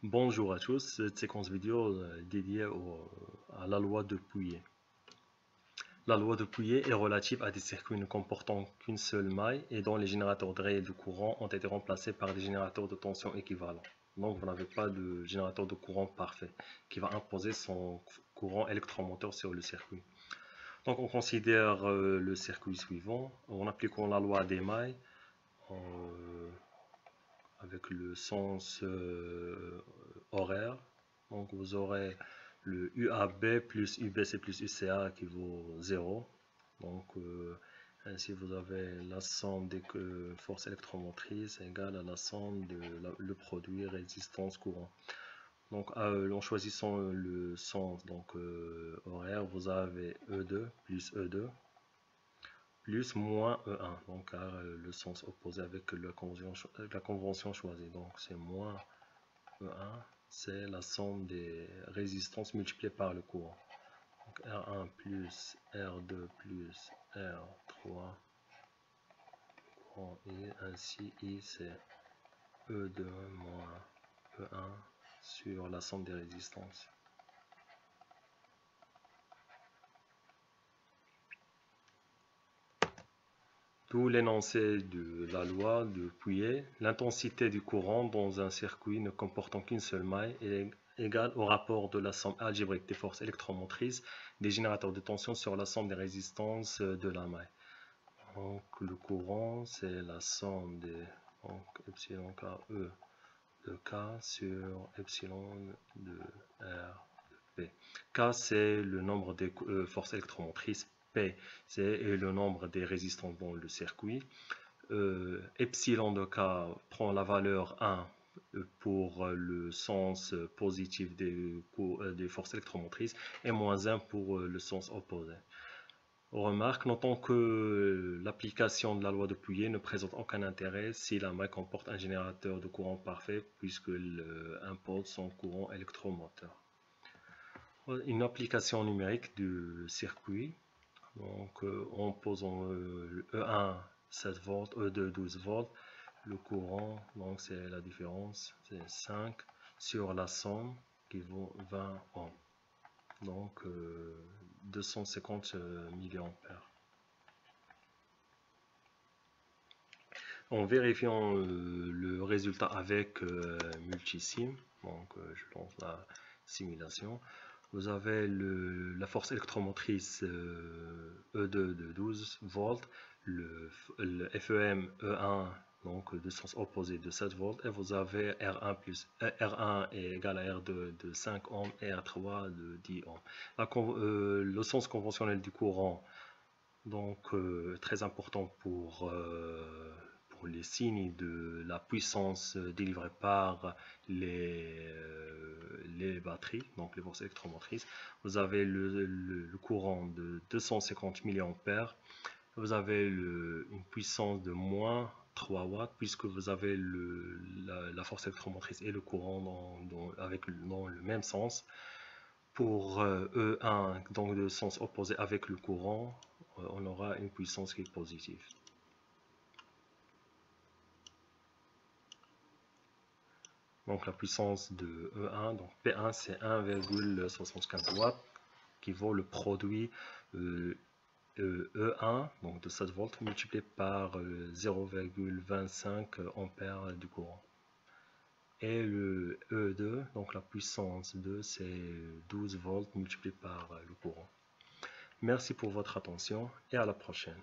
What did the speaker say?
Bonjour à tous, cette séquence vidéo est dédiée à la loi de Pouillet. La loi de Pouillet est relative à des circuits ne comportant qu'une seule maille et dont les générateurs de réel de courant ont été remplacés par des générateurs de tension équivalents. Donc vous n'avez pas de générateur de courant parfait qui va imposer son courant électromoteur sur le circuit. Donc on considère le circuit suivant en appliquant la loi des mailles avec le sens horaire. Donc vous aurez le UAB plus UBC plus UCA qui vaut 0. Donc ainsi vous avez la somme des forces électromotrices égale à la somme de le produit résistance courant. Donc en choisissant le sens horaire, vous avez E2 plus E2 plus moins E1, donc le sens opposé avec la convention choisie. Donc c'est moins E1, c'est la somme des résistances multipliées par le courant. Donc R1 plus R2 plus R3 courant I, ainsi I c'est E2 moins E1 sur la somme des résistances. D'où l'énoncé de la loi de Pouillet, l'intensité du courant dans un circuit ne comportant qu'une seule maille est égale au rapport de la somme algébrique des forces électromotrices des générateurs de tension sur la somme des résistances de la maille. Donc le courant c'est la somme des epsilon K E de K sur epsilon de R de P. K c'est le nombre des forces électromotrices. P, c'est le nombre des résistants dans le circuit. Epsilon de K prend la valeur 1 pour le sens positif des forces électromotrices et moins 1 pour le sens opposé. Remarque, notons que l'application de la loi de Pouillet ne présente aucun intérêt si la maille comporte un générateur de courant parfait puisqu'elle impose son courant électromoteur. Une application numérique du circuit. Donc en posant E1 7 volts, E2 12 volts, le courant, donc c'est la différence, c'est 5 sur la somme qui vaut 20 ohms. Donc 250 milliampères. En vérifiant le résultat avec multisim, donc je lance la simulation. Vous avez la force électromotrice E2 de 12 volts, le FEM E1 donc de sens opposé de 7 volts, et vous avez R1 est égal à R2 de 5 ohms et R3 de 10 ohms. Le sens conventionnel du courant, donc très important pour les signes de la puissance délivrée par les batteries, donc les forces électromotrices. Vous avez le courant de 250 mA, vous avez une puissance de moins 3 watts puisque vous avez la force électromotrice et le courant dans le même sens. Pour E1, donc de sens opposé avec le courant, on aura une puissance qui est positive. Donc la puissance de E1, donc P1 c'est 1,75 watts qui vaut le produit E1 donc de 7 volts multiplié par 0,25 ampères du courant. Et le E2, donc la puissance 2 c'est 12 volts multiplié par le courant. Merci pour votre attention et à la prochaine.